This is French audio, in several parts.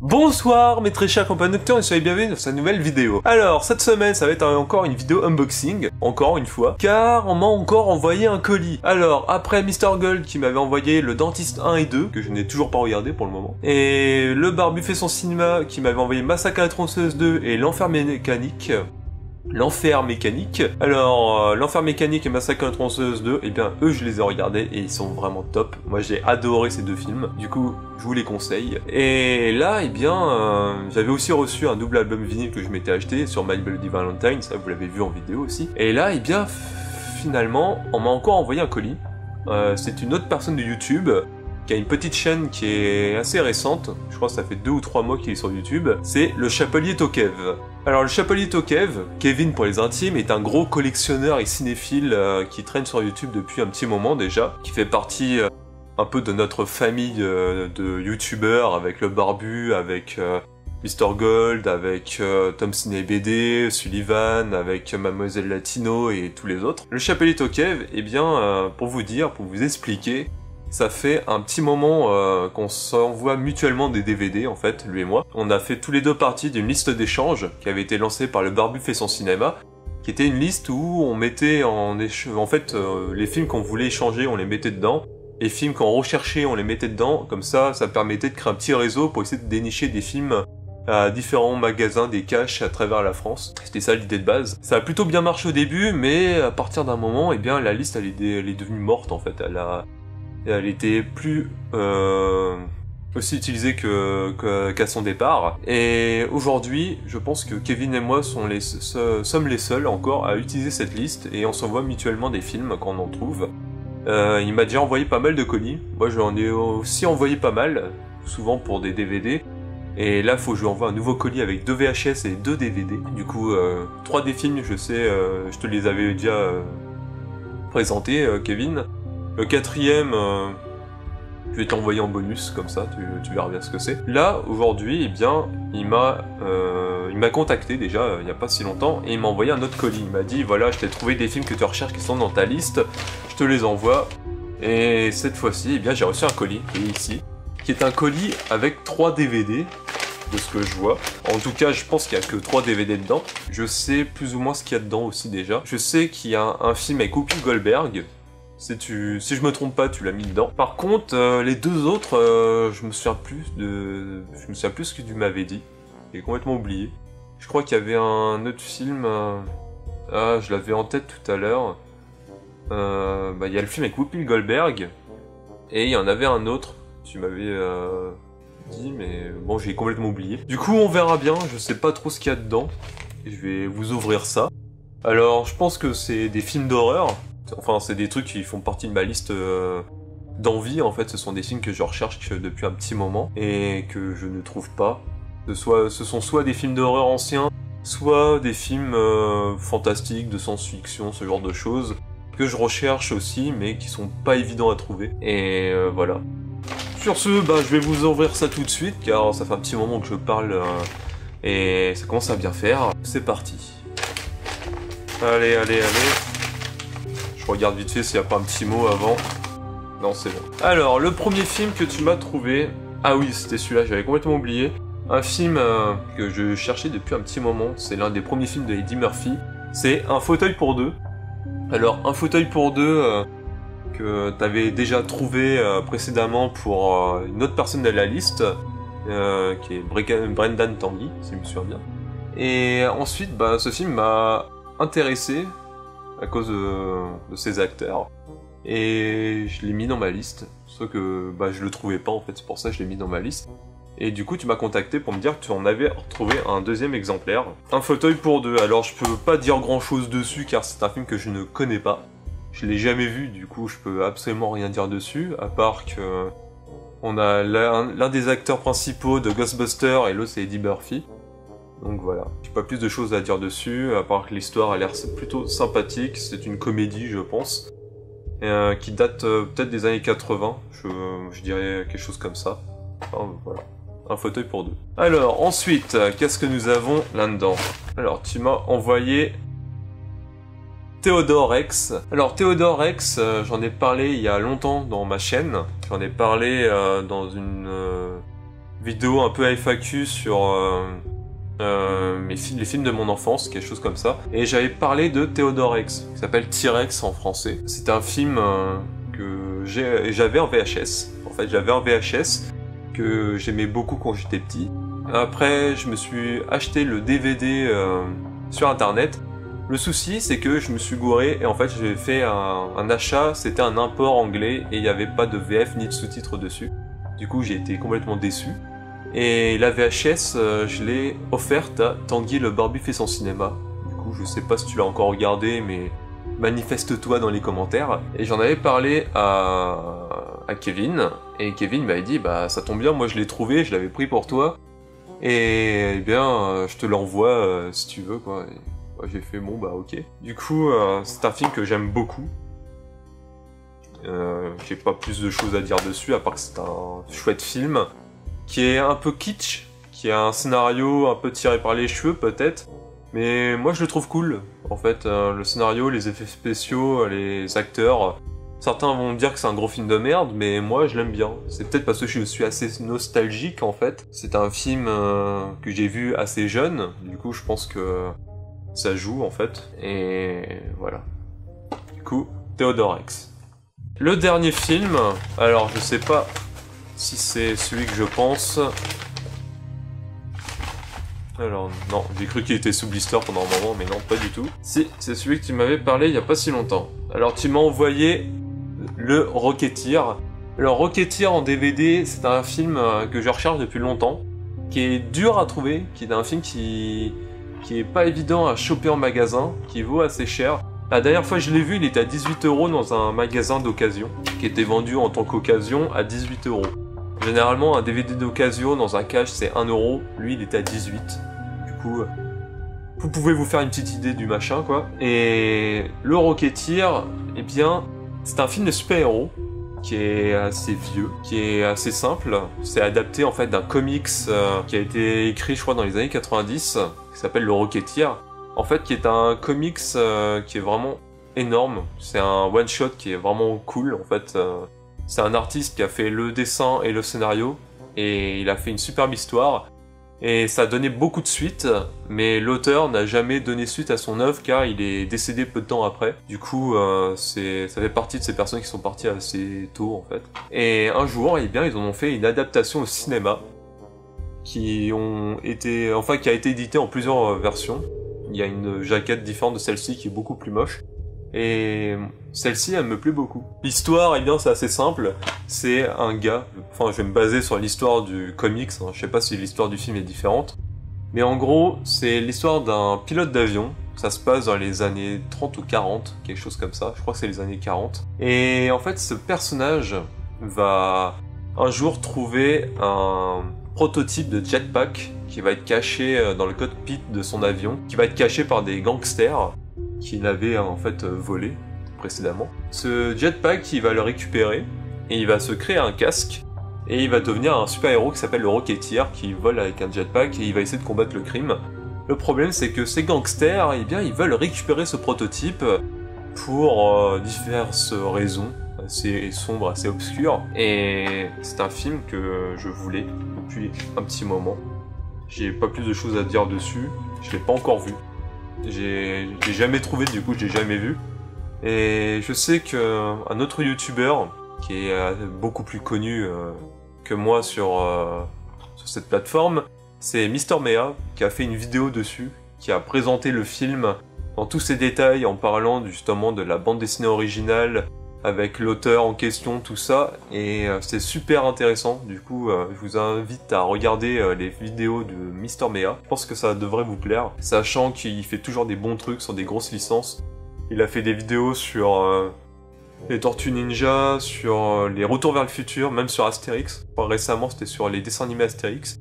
Bonsoir mes très chers compagnons nocturnes et soyez bienvenus dans cette nouvelle vidéo. Alors cette semaine ça va être encore une vidéo unboxing, encore une fois, car on m'a encore envoyé un colis. Alors après Mr Gold qui m'avait envoyé le Dentiste 1 et 2, que je n'ai toujours pas regardé pour le moment, et le Barbu fait son cinéma qui m'avait envoyé Massacre à la tronçonneuse 2 et l'Enfer mécanique. L'Enfer mécanique. Alors, l'Enfer mécanique et Massacre à la tronçonneuse 2, eh bien, eux, je les ai regardés et ils sont vraiment top. Moi, j'ai adoré ces deux films. Du coup, je vous les conseille. Et là, eh bien, j'avais aussi reçu un double album vinyle que je m'étais acheté sur My Bloody Valentine. Ça, vous l'avez vu en vidéo aussi. Et là, eh bien, finalement, on m'a encore envoyé un colis. C'est une autre personne de YouTube qui a une petite chaîne qui est assez récente. Je crois que ça fait 2 ou 3 mois qu'il est sur YouTube. C'est le Chapelier Tokev. Alors le Chapelier Tokev, Kevin pour les intimes, est un gros collectionneur et cinéphile qui traîne sur YouTube depuis un petit moment déjà, qui fait partie un peu de notre famille de youtubeurs avec le Barbu, avec Mr Gold, avec Tom Ciné BD, Sullivan, avec Mademoiselle Latino et tous les autres. Le Chapelier Tokev, eh bien, pour vous dire, pour vous expliquer, ça fait un petit moment qu'on s'envoie mutuellement des DVD, en fait, lui et moi. On a fait tous les deux partie d'une liste d'échanges qui avait été lancée par le Barbu fait son cinéma, qui était une liste où on mettait en fait, les films qu'on voulait échanger, on les mettait dedans. Les films qu'on recherchait, on les mettait dedans. Comme ça permettait de créer un petit réseau pour essayer de dénicher des films à différents magasins, des caches à travers la France. C'était ça l'idée de base. Ça a plutôt bien marché au début, mais à partir d'un moment, eh bien, la liste, elle est devenue morte, en fait. Elle était plus aussi utilisée qu'à son départ. Et aujourd'hui, je pense que Kevin et moi sommes les seuls encore à utiliser cette liste et on s'envoie mutuellement des films quand on en trouve. Il m'a déjà envoyé pas mal de colis. Moi, j'en ai aussi envoyé pas mal, souvent pour des DVD. Et là, faut que je lui envoie un nouveau colis avec 2 VHS et 2 DVD. Du coup, 3 des films, je sais, je te les avais déjà présentés, Kevin. Le 4ème, je vais t'envoyer en bonus, comme ça, tu verras bien ce que c'est. Là, aujourd'hui, eh bien, il m'a contacté déjà, il n'y a pas si longtemps, et il m'a envoyé un autre colis. Il m'a dit, voilà, je t'ai trouvé des films que tu recherches qui sont dans ta liste, je te les envoie. Et cette fois-ci, eh bien, j'ai reçu un colis, qui est ici, qui est un colis avec 3 DVD, de ce que je vois. En tout cas, je pense qu'il n'y a que 3 DVD dedans. Je sais plus ou moins ce qu'il y a dedans aussi déjà. Je sais qu'il y a un film avec Whoopi Goldberg. Si je me trompe pas, tu l'as mis dedans. Par contre, les deux autres, je me souviens plus ce que tu m'avais dit. J'ai complètement oublié. Je crois qu'il y avait un autre film. Je l'avais en tête tout à l'heure. Il y a le film avec Whoopi Goldberg. Et il y en avait un autre. Tu m'avais dit, mais bon, j'ai complètement oublié. Du coup, on verra bien. Je sais pas trop ce qu'il y a dedans. Et je vais vous ouvrir ça. Alors, je pense que c'est des films d'horreur. Enfin, c'est des trucs qui font partie de ma liste d'envie, en fait. Ce sont des films que je recherche depuis un petit moment et que je ne trouve pas. Ce sont soit des films d'horreur anciens, soit des films fantastiques, de science-fiction, ce genre de choses, que je recherche aussi, mais qui sont pas évidents à trouver. Et voilà. Sur ce, je vais vous ouvrir ça tout de suite, car ça fait un petit moment que je parle et ça commence à bien faire. C'est parti. Allez. Je regarde vite fait s'il n'y a pas un petit mot avant. Non, c'est bon. Alors, le premier film que tu m'as trouvé... Ah oui, c'était celui-là, j'avais complètement oublié. Un film que je cherchais depuis un petit moment. C'est l'un des premiers films de Eddie Murphy. C'est Un fauteuil pour deux. Alors, Un fauteuil pour deux que tu avais déjà trouvé précédemment pour une autre personne de la liste, qui est Brendan Tanguy, si je me souviens bien. Et ensuite, ce film m'a intéressé à cause de ces acteurs. Et je l'ai mis dans ma liste. Sauf que je le trouvais pas en fait, c'est pour ça que je l'ai mis dans ma liste. Et du coup tu m'as contacté pour me dire que tu en avais retrouvé un deuxième exemplaire. Un fauteuil pour deux. Alors je peux pas dire grand chose dessus car c'est un film que je ne connais pas. Je l'ai jamais vu, du coup je peux absolument rien dire dessus, à part que on a l'un des acteurs principaux de Ghostbusters et l'autre c'est Eddie Murphy. Donc voilà, j'ai pas plus de choses à dire dessus, à part que l'histoire a l'air plutôt sympathique, c'est une comédie je pense, qui date peut-être des années 80, je dirais quelque chose comme ça. Enfin, voilà, un fauteuil pour deux. Alors ensuite, qu'est-ce que nous avons là-dedans? Alors tu m'as envoyé Theodore Rex. Alors Theodore Rex, j'en ai parlé il y a longtemps dans ma chaîne, j'en ai parlé dans une vidéo un peu FAQ sur les films de mon enfance, quelque chose comme ça. Et j'avais parlé de Theodore Rex, qui s'appelle T-Rex en français. C'est un film que j'avais en VHS. En fait, j'avais un VHS que j'aimais beaucoup quand j'étais petit. Après, je me suis acheté le DVD sur internet. Le souci, c'est que je me suis gouré et en fait, j'ai fait un achat, c'était un import anglais et il n'y avait pas de VF ni de sous-titres dessus. Du coup, j'ai été complètement déçu. Et la VHS, je l'ai offerte à Tanguy le Barbu fait son cinéma. Du coup, je sais pas si tu l'as encore regardé, mais manifeste-toi dans les commentaires. Et j'en avais parlé à Kevin, et Kevin m'avait dit, bah ça tombe bien, moi je l'ai trouvé, je l'avais pris pour toi, et eh bien, je te l'envoie si tu veux, quoi. Et, bah, j'ai fait, bon bah ok. Du coup, c'est un film que j'aime beaucoup. J'ai pas plus de choses à dire dessus, à part que c'est un chouette film, qui est un peu kitsch, qui a un scénario un peu tiré par les cheveux peut-être, mais moi je le trouve cool. En fait, le scénario, les effets spéciaux, les acteurs, certains vont dire que c'est un gros film de merde, mais moi je l'aime bien. C'est peut-être parce que je suis assez nostalgique en fait. C'est un film que j'ai vu assez jeune, du coup je pense que ça joue en fait, et voilà. Du coup, Theodore Rex. Le dernier film, alors je sais pas si c'est celui que je pense. Alors non, j'ai cru qu'il était sous blister pendant un moment, mais non, pas du tout. Si, c'est celui que tu m'avais parlé il y a pas si longtemps. Alors tu m'as envoyé le Rocketeer. Alors Rocketeer en DVD, c'est un film que je recherche depuis longtemps, qui est dur à trouver, qui est un film qui est pas évident à choper en magasin, qui vaut assez cher. La dernière fois que je l'ai vu, il était à 18 € dans un magasin d'occasion, qui était vendu en tant qu'occasion à 18 €. Généralement, un DVD d'occasion dans un cache, c'est 1 €. Lui, il était à 18. Du coup, vous pouvez vous faire une petite idée du machin, quoi. Et le Rocketeer, eh bien, c'est un film de super-héros qui est assez vieux, qui est assez simple. C'est adapté, en fait, d'un comics qui a été écrit, je crois, dans les années 90, qui s'appelle le Rocketeer. En fait, qui est un comics qui est vraiment énorme. C'est un one-shot qui est vraiment cool, en fait. C'est un artiste qui a fait le dessin et le scénario, et il a fait une superbe histoire. Et ça a donné beaucoup de suites, mais l'auteur n'a jamais donné suite à son œuvre car il est décédé peu de temps après. Du coup, ça fait partie de ces personnes qui sont parties assez tôt, en fait. Et un jour, eh bien, ils en ont fait une adaptation au cinéma, qui a été éditée en plusieurs versions. Il y a une jaquette différente de celle-ci qui est beaucoup plus moche. Et celle-ci, elle me plaît beaucoup. L'histoire, eh bien, c'est assez simple. C'est un gars, enfin, je vais me baser sur l'histoire du comics, hein. Je sais pas si l'histoire du film est différente. Mais en gros, c'est l'histoire d'un pilote d'avion. Ça se passe dans les années 30 ou 40, quelque chose comme ça. Je crois que c'est les années 40. Et en fait, ce personnage va un jour trouver un prototype de jetpack qui va être caché dans le cockpit de son avion, qui va être caché par des gangsters qu'il avait en fait volé précédemment. Ce jetpack, il va le récupérer et il va se créer un casque et il va devenir un super-héros qui s'appelle le Rocketeer, qui vole avec un jetpack et il va essayer de combattre le crime. Le problème, c'est que ces gangsters, eh bien, ils veulent récupérer ce prototype pour diverses raisons assez sombres, assez obscures. Et c'est un film que je voulais depuis un petit moment. J'ai pas plus de choses à dire dessus, je l'ai pas encore vu. J'ai jamais trouvé, du coup je l'ai jamais vu. Et je sais qu'un autre youtubeur qui est beaucoup plus connu que moi sur cette plateforme, c'est Mister Mea, qui a fait une vidéo dessus, qui a présenté le film dans tous ses détails en parlant justement de la bande dessinée originale, avec l'auteur en question, tout ça, et c'est super intéressant. Du coup, je vous invite à regarder les vidéos de Mister Mea. Je pense que ça devrait vous plaire, sachant qu'il fait toujours des bons trucs sur des grosses licences. Il a fait des vidéos sur les Tortues Ninja, sur les Retours vers le futur, même sur Astérix. Enfin, récemment, c'était sur les dessins animés Astérix.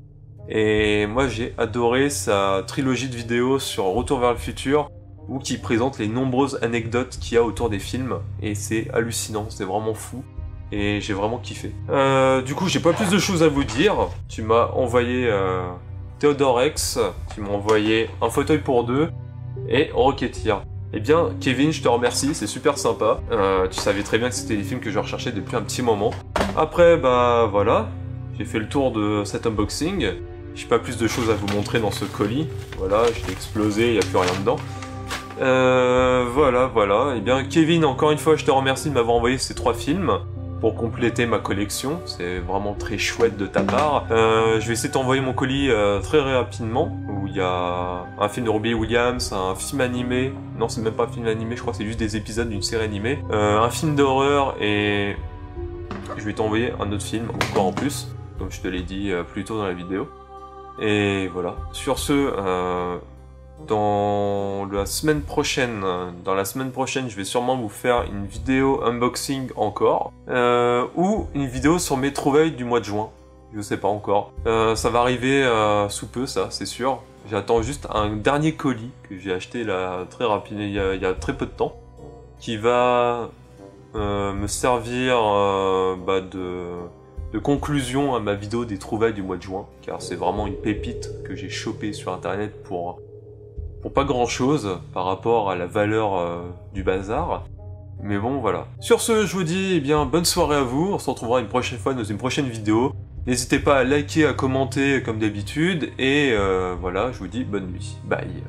Et moi, j'ai adoré sa trilogie de vidéos sur Retour vers le futur, ou qui présente les nombreuses anecdotes qu'il y a autour des films, et c'est hallucinant, c'est vraiment fou, et j'ai vraiment kiffé. Du coup, j'ai pas plus de choses à vous dire. Tu m'as envoyé Theodore Rex, tu m'as envoyé Un fauteuil pour deux, et Rocketeer. Eh bien, Kevin, je te remercie, c'est super sympa. Tu savais très bien que c'était des films que je recherchais depuis un petit moment. Après, bah voilà, j'ai fait le tour de cet unboxing. J'ai pas plus de choses à vous montrer dans ce colis. Voilà, je l'ai explosé, il n'y a plus rien dedans. Voilà. Et bien, Kevin, encore une fois, je te remercie de m'avoir envoyé ces 3 films pour compléter ma collection. C'est vraiment très chouette de ta part. Je vais essayer de t'envoyer mon colis très rapidement, où il y a un film de Robbie Williams, un film animé. Non, c'est même pas un film animé, je crois que c'est juste des épisodes d'une série animée. Un film d'horreur et je vais t'envoyer un autre film, encore en plus, comme je te l'ai dit plus tôt dans la vidéo. Et voilà. Sur ce, dans la semaine prochaine, je vais sûrement vous faire une vidéo unboxing encore, ou une vidéo sur mes trouvailles du mois de juin. Je sais pas encore. Ça va arriver sous peu, ça, c'est sûr. J'attends juste un dernier colis que j'ai acheté là très rapide, il y a très peu de temps, qui va me servir de conclusion à ma vidéo des trouvailles du mois de juin, car c'est vraiment une pépite que j'ai chopée sur internet pour pas grand chose par rapport à la valeur du bazar. Mais bon, voilà. Sur ce, je vous dis eh bien bonne soirée à vous, on se retrouvera une prochaine fois dans une prochaine vidéo. N'hésitez pas à liker, à commenter comme d'habitude, et voilà, je vous dis bonne nuit. Bye.